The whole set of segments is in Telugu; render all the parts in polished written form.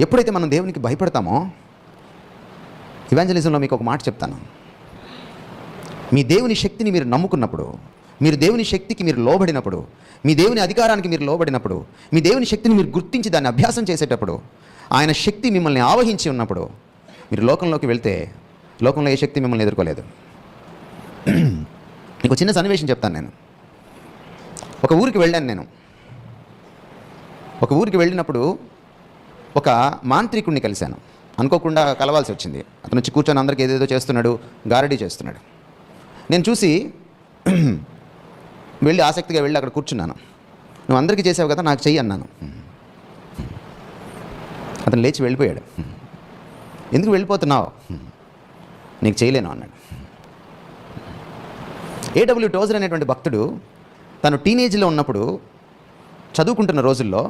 ఎప్పుడైతే మనం దేవునికి భయపడతామో, ఇవాంజలిజంలో మీకు ఒక మాట చెప్తాను. మీ దేవుని శక్తిని మీరు నమ్ముకున్నప్పుడు, మీరు దేవుని శక్తికి మీరు లోబడినప్పుడు, మీ దేవుని అధికారానికి మీరు లోబడినప్పుడు, మీ దేవుని శక్తిని మీరు గుర్తించి దాన్ని అభ్యాసం చేసేటప్పుడు, ఆయన శక్తి మిమ్మల్ని ఆవహించి ఉన్నప్పుడు, మీరు లోకంలోకి వెళ్తే లోకంలో ఏ శక్తి మిమ్మల్ని ఎదుర్కోలేదు. మీకు చిన్న సన్నివేశం చెప్తాను. నేను ఒక ఊరికి వెళ్ళాను. ఒక ఊరికి వెళ్ళినప్పుడు ఒక మాంత్రికుడిని కలిశాను. అనుకోకుండా కలవాల్సి వచ్చింది. అతను వచ్చి కూర్చొని అందరికీ ఏదేదో చేస్తున్నాడు, గారడీ చేస్తున్నాడు. నేను చూసి వెళ్ళి ఆసక్తిగా వెళ్ళి అక్కడ కూర్చున్నాను. నువ్వు అందరికీ చేసావు కదా, నాకు చెయ్యి అన్నాను. అతను లేచి వెళ్ళిపోయాడు. ఎందుకు వెళ్ళిపోతున్నావు? నీకు చేయలేను అన్నాడు. A.W. టోజర్ అనేటువంటి భక్తుడు తను టీనేజ్లో ఉన్నప్పుడు చదువుకుంటున్న రోజుల్లో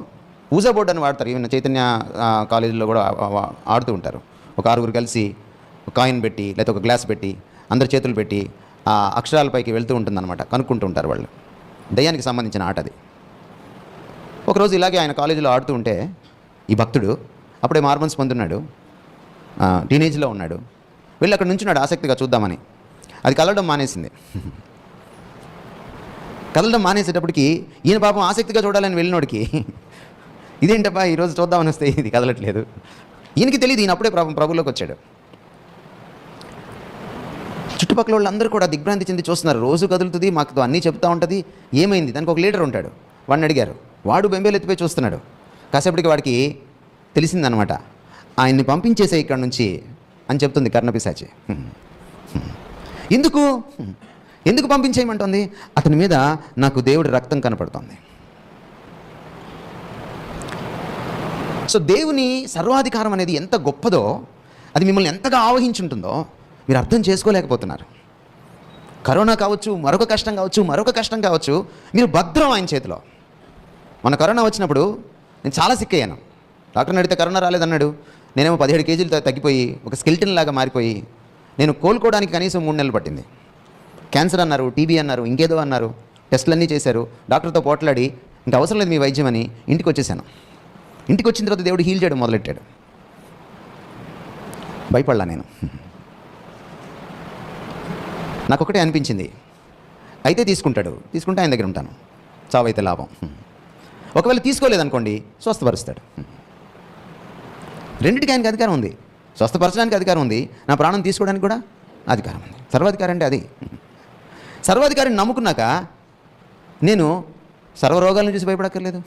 ఊజా బోర్డు అని వాడతారు. ఈవెన్ చైతన్య కాలేజీలో కూడా ఆడుతూ ఉంటారు. ఒక 6గురు కలిసి ఒక కాయిన్ పెట్టి లేకపోతే ఒక గ్లాస్ పెట్టి అందరి చేతులు పెట్టి ఆ అక్షరాలపైకి వెళ్తూ ఉంటుందన్నమాట. కనుక్కుంటూ ఉంటారు వాళ్ళు. దయ్యానికి సంబంధించిన ఆట అది. ఒకరోజు ఇలాగే ఆయన కాలేజీలో ఆడుతూ ఉంటే ఈ భక్తుడు అప్పుడే మార్మన్స్ పొందున్నాడు, టీనేజ్లో ఉన్నాడు. వెళ్ళి అక్కడ నుంచున్నాడు ఆసక్తిగా చూద్దామని. అది కదలడం మానేసింది. కదలడం మానేసేటప్పటికి ఈయన పాపం ఆసక్తిగా చూడాలని వెళ్ళినోడికి ఇదేంటప్పా ఈరోజు చూద్దామని వస్తే ఇది కదలట్లేదు. ఈయనకి తెలియదు, ఈయన అప్పుడే ప్రభులోకి వచ్చాడు. చుట్టుపక్కల వాళ్ళందరూ కూడా దిగ్భ్రాంతి చెంది చూస్తున్నారు. రోజు కదులుతుంది, మాకు అన్నీ చెప్తూ ఉంటుంది, ఏమైంది? దానికి ఒక లీడర్ ఉంటాడు. వాడిని అడిగారు. వాడు బెంబేలు ఎత్తిపోయి చూస్తున్నాడు. కాసేపటికి వాడికి తెలిసిందనమాట, ఆయన్ని పంపించేసే ఇక్కడ నుంచి అని చెప్తుంది కర్ణపిశాచి. ఎందుకు పంపించేయమంటుంది? అతని మీద నాకు దేవుడి రక్తం కనపడుతుంది. సో దేవుని సర్వాధికారం అనేది ఎంత గొప్పదో, అది మిమ్మల్ని ఎంతగా ఆవహించుంటుందో మీరు అర్థం చేసుకోలేకపోతున్నారు. కరోనా కావచ్చు, మరొక కష్టం కావచ్చు, మీరు భద్రం ఆయన చేతిలో. మన కరోనా వచ్చినప్పుడు నేను చాలా సిక్ అయ్యాను. డాక్టర్ని అడిగితే కరోనా రాలేదన్నాడు. నేనేమో 17 కేజీలు తగ్గిపోయి ఒక స్కెల్టన్ లాగా మారిపోయి నేను కోలుకోవడానికి కనీసం 3 నెలలు పట్టింది. క్యాన్సర్ అన్నారు, టీబీ అన్నారు, ఇంకేదో అన్నారు. టెస్టులన్నీ చేశారు. డాక్టర్తో పోట్లాడి ఇంకా అవసరం లేదు మీ వైద్యం అని ఇంటికి వచ్చేసాను. ఇంటికి వచ్చిన తర్వాత దేవుడు హీల్ చేయడం మొదలెట్టాడు. భయపడలా నేను. నాకొకటే అనిపించింది, అయితే తీసుకుంటే ఆయన దగ్గర ఉంటాను, చావైతే లాభం. ఒకవేళ తీసుకోలేదనుకోండి స్వస్థపరుస్తాడు. రెండింటికి ఆయనకి అధికారం ఉంది. స్వస్థపరచడానికి అధికారం ఉంది, నా ప్రాణం తీసుకోవడానికి కూడా అధికారం ఉంది. సర్వాధికారం అంటే అది. సర్వాధికారిని నమ్ముకున్నాక నేను సర్వరోగాలను చూసి భయపడక్కర్లేదు.